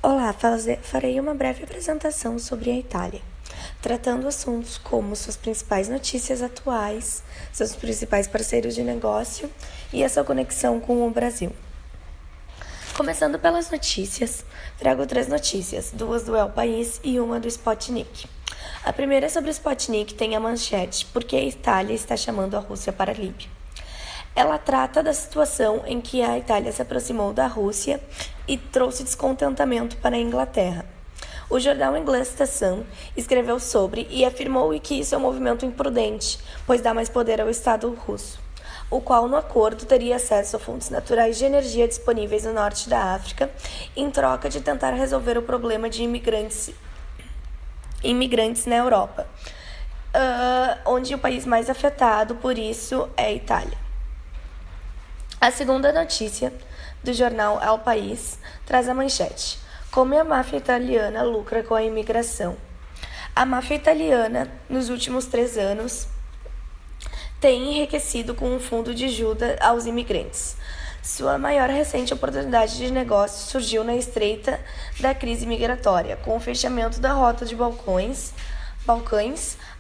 Olá, farei uma breve apresentação sobre a Itália, tratando assuntos como suas principais notícias atuais, seus principais parceiros de negócio e a sua conexão com o Brasil. Começando pelas notícias, trago 3 notícias, 2 do El País e uma do Sputnik. A primeira é sobre o Sputnik, tem a manchete, porque a Itália está chamando a Rússia para a Líbia. Ela trata da situação em que a Itália se aproximou da Rússia e trouxe descontentamento para a Inglaterra. O jornal inglês The Sun escreveu sobre e afirmou que isso é um movimento imprudente, pois dá mais poder ao Estado russo, o qual no acordo teria acesso a fontes naturais de energia disponíveis no norte da África, em troca de tentar resolver o problema de imigrantes na Europa, onde o país mais afetado por isso é a Itália. A segunda notícia do jornal El País traz a manchete: como a máfia italiana lucra com a imigração. A máfia italiana, nos últimos 3 anos, tem enriquecido com um fundo de ajuda aos imigrantes. Sua maior recente oportunidade de negócio surgiu na estreita da crise migratória, com o fechamento da rota de Balcãs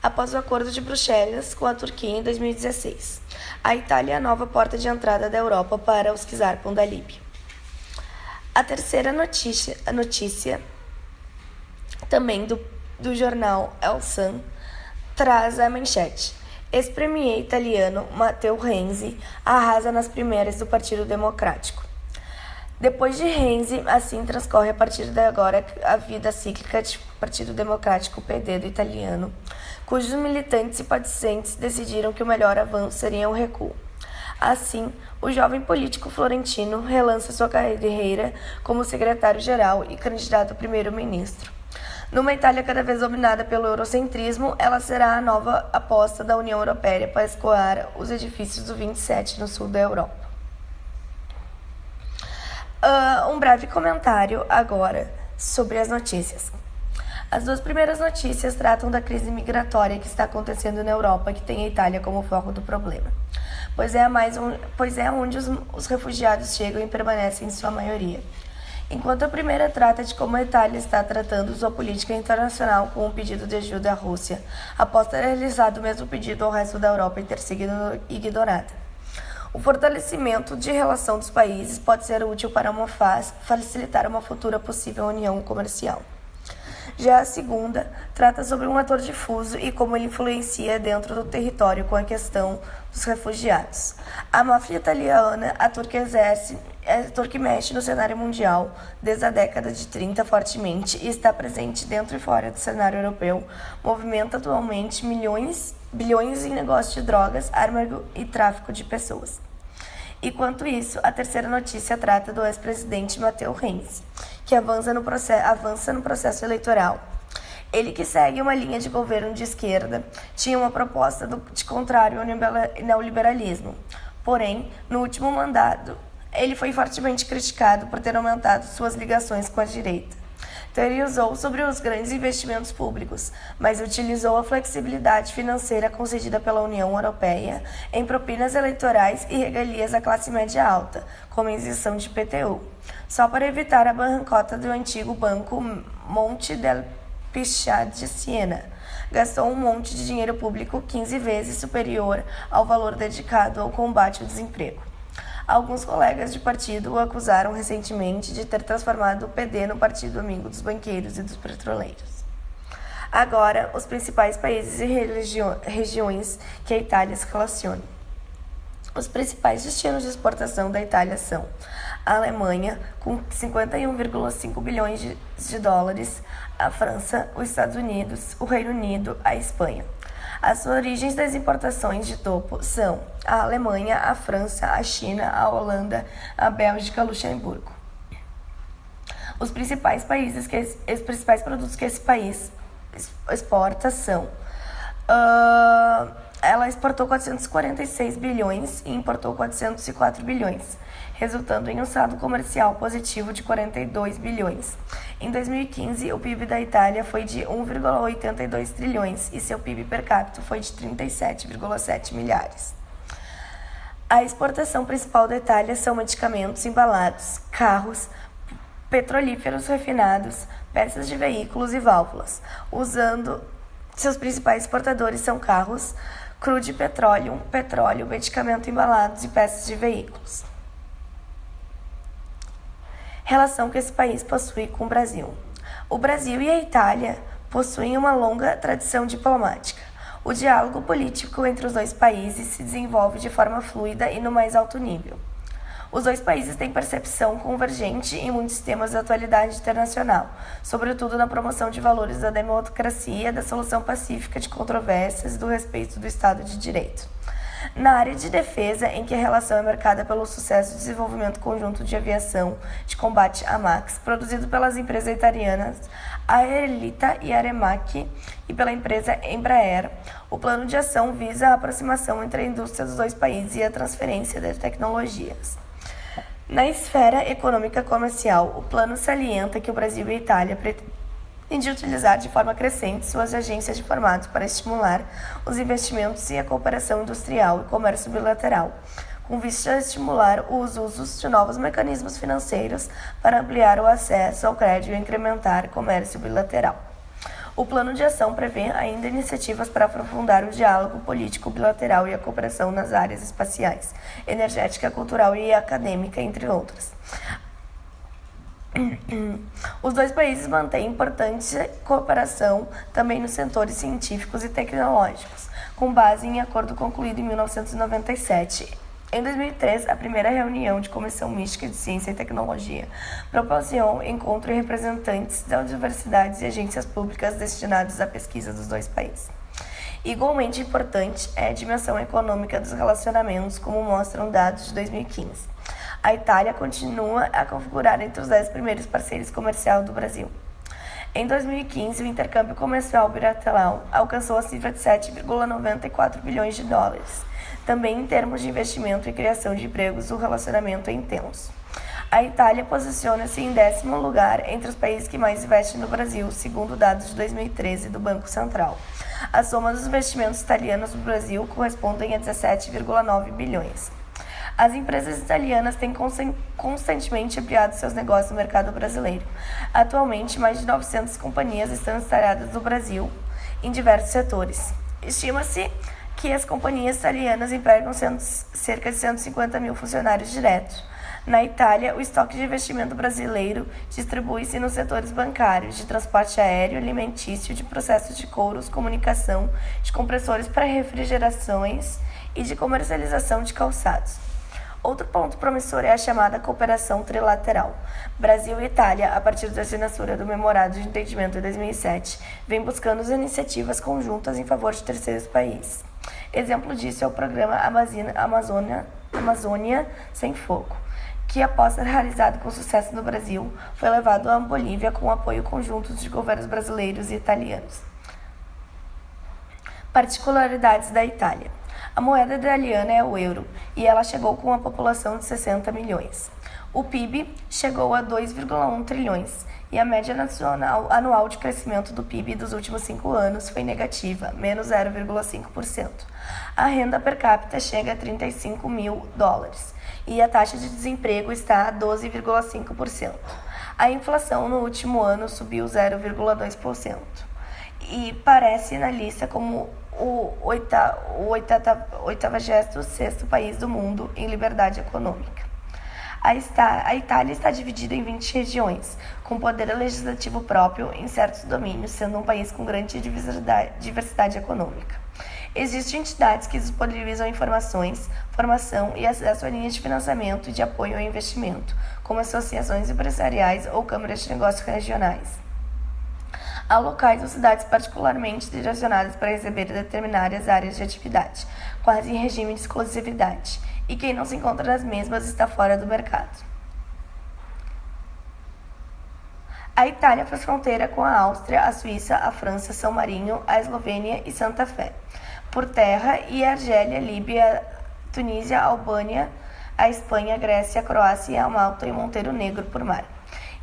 após o acordo de Bruxelas com a Turquia em 2016. A Itália é a nova porta de entrada da Europa para os que zarpam da Líbia. A terceira notícia também do jornal El Sun, traz a manchete: ex-premier italiano Matteo Renzi arrasa nas primárias do Partido Democrático. Depois de Renzi, assim transcorre a partir de agora a vida cíclica do Partido Democrático PD do italiano, cujos militantes e simpatizantes decidiram que o melhor avanço seria um recuo. Assim, o jovem político florentino relança sua carreira como secretário-geral e candidato a primeiro-ministro. Numa Itália cada vez dominada pelo eurocentrismo, ela será a nova aposta da União Europeia para escoar os edifícios do 27 no sul da Europa. Um breve comentário agora sobre as notícias. As 2 primeiras notícias tratam da crise migratória que está acontecendo na Europa, que tem a Itália como foco do problema, pois é onde os refugiados chegam e permanecem em sua maioria. Enquanto a primeira trata de como a Itália está tratando sua política internacional com o pedido de ajuda à Rússia, após ter realizado o mesmo pedido ao resto da Europa e ter sido ignorada. O fortalecimento de relação dos países pode ser útil para facilitar uma futura possível união comercial. Já a segunda trata sobre um ator difuso e como ele influencia dentro do território com a questão dos refugiados. A máfia italiana, ator que mexe no cenário mundial desde a década de 30 fortemente e está presente dentro e fora do cenário europeu, movimenta atualmente bilhões em negócio de drogas, armas e tráfico de pessoas. Enquanto isso, a terceira notícia trata do ex-presidente Matteo Renzi, que avança no processo eleitoral. Ele, que segue uma linha de governo de esquerda, tinha uma proposta de contrário ao neoliberalismo. Porém, no último mandato, ele foi fortemente criticado por ter aumentado suas ligações com a direita. Teorizou sobre os grandes investimentos públicos, mas utilizou a flexibilidade financeira concedida pela União Europeia em propinas eleitorais e regalias à classe média alta, como a isenção de IPTU, só para evitar a bancarrota do antigo banco Monte dei Paschi di Siena. Gastou um monte de dinheiro público 15 vezes superior ao valor dedicado ao combate ao desemprego. Alguns colegas de partido o acusaram recentemente de ter transformado o PD no partido amigo dos banqueiros e dos petroleiros. Agora, os principais países e regiões que a Itália se relaciona. Os principais destinos de exportação da Itália são a Alemanha, com 51,5 bilhões de dólares, a França, os Estados Unidos, o Reino Unido, a Espanha. As origens das importações de topo são a Alemanha, a França, a China, a Holanda, a Bélgica, Luxemburgo. Os principais produtos que esse país exporta são: ela exportou 446 bilhões e importou 404 bilhões, resultando em um saldo comercial positivo de 42 bilhões. Em 2015, o PIB da Itália foi de 1,82 trilhões e seu PIB per capita foi de 37,7 milhares. A exportação principal da Itália são medicamentos embalados, carros, petrolíferos refinados, peças de veículos e válvulas, usando seus principais exportadores são carros, crude petróleo, medicamento embalados e peças de veículos. Relação que esse país possui com o Brasil. O Brasil e a Itália possuem uma longa tradição diplomática. O diálogo político entre os dois países se desenvolve de forma fluida e no mais alto nível. Os dois países têm percepção convergente em muitos temas da atualidade internacional, sobretudo na promoção de valores da democracia, da solução pacífica de controvérsias e do respeito do Estado de Direito. Na área de defesa, em que a relação é marcada pelo sucesso do desenvolvimento conjunto de aviação de combate AMAX, produzido pelas empresas italianas Aerlita e Aremac e pela empresa Embraer, o plano de ação visa a aproximação entre a indústria dos dois países e a transferência de tecnologias. Na esfera econômica comercial, o plano salienta que o Brasil e a Itália pretendem utilizar de forma crescente suas agências de formato para estimular os investimentos e a cooperação industrial e comércio bilateral, com vista a estimular os usos de novos mecanismos financeiros para ampliar o acesso ao crédito e incrementar o comércio bilateral. O plano de ação prevê ainda iniciativas para aprofundar o diálogo político bilateral e a cooperação nas áreas espaciais, energética, cultural e acadêmica, entre outras. Os dois países mantêm importante cooperação também nos setores científicos e tecnológicos, com base em acordo concluído em 1997. Em 2003, a primeira reunião de Comissão Mista de Ciência e Tecnologia proporcionou encontro de representantes das universidades e agências públicas destinadas à pesquisa dos dois países. Igualmente importante é a dimensão econômica dos relacionamentos, como mostram dados de 2015. A Itália continua a configurar entre os 10 primeiros parceiros comerciais do Brasil. Em 2015, o intercâmbio comercial bilateral alcançou a cifra de 7,94 bilhões de dólares. Também em termos de investimento e criação de empregos, o relacionamento é intenso. A Itália posiciona-se em 10º lugar entre os países que mais investem no Brasil, segundo dados de 2013 do Banco Central. A soma dos investimentos italianos no Brasil correspondem a 17,9 bilhões. As empresas italianas têm constantemente ampliado seus negócios no mercado brasileiro. Atualmente, mais de 900 companhias estão instaladas no Brasil em diversos setores. Estima-se que as companhias italianas empregam cerca de 150 mil funcionários diretos. Na Itália, o estoque de investimento brasileiro distribui-se nos setores bancários, de transporte aéreo, alimentício, de processos de couros, comunicação, de compressores para refrigerações e de comercialização de calçados. Outro ponto promissor é a chamada cooperação trilateral. Brasil e Itália, a partir da assinatura do Memorado de Entendimento em 2007, vem buscando as iniciativas conjuntas em favor de terceiros países. Exemplo disso é o programa Amazônia Sem Fogo, que, após ser realizado com sucesso no Brasil, foi levado à Bolívia com o apoio conjunto de governos brasileiros e italianos. Particularidades da Itália. A moeda italiana é o euro e ela chegou com uma população de 60 milhões. O PIB chegou a 2,1 trilhões e a média nacional anual de crescimento do PIB dos últimos 5 anos foi negativa, menos 0,5%. A renda per capita chega a 35 mil dólares e a taxa de desemprego está a 12,5%. A inflação no último ano subiu 0,2% e parece na lista como o 86º país do mundo em liberdade econômica. A Itália está dividida em 20 regiões, com poder legislativo próprio em certos domínios, sendo um país com grande diversidade econômica. Existem entidades que disponibilizam informações, formação e acesso a linhas de financiamento e de apoio ao investimento, como associações empresariais ou câmaras de negócios regionais. Há locais ou cidades particularmente direcionadas para receber determinadas áreas de atividade, quase em regime de exclusividade, e quem não se encontra nas mesmas está fora do mercado. A Itália faz fronteira com a Áustria, a Suíça, a França, São Marinho, a Eslovênia e Santa Fé, por terra, e a Argélia, Líbia, Tunísia, a Albânia, a Espanha, a Grécia, a Croácia, a Malta e o Monteiro Negro por mar.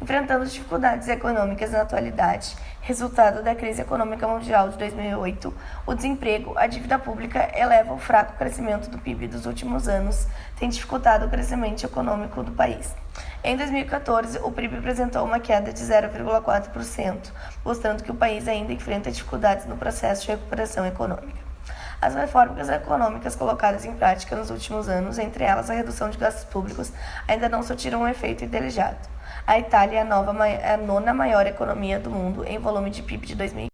enfrentando dificuldades econômicas na atualidade, resultado da crise econômica mundial de 2008, o desemprego, a dívida pública eleva o fraco crescimento do PIB dos últimos anos, tem dificultado o crescimento econômico do país. Em 2014, o PIB apresentou uma queda de 0,4%, mostrando que o país ainda enfrenta dificuldades no processo de recuperação econômica. As reformas econômicas colocadas em prática nos últimos anos, entre elas a redução de gastos públicos, ainda não surtiram um efeito desejado. A Itália é a nona maior economia do mundo em volume de PIB de 2020.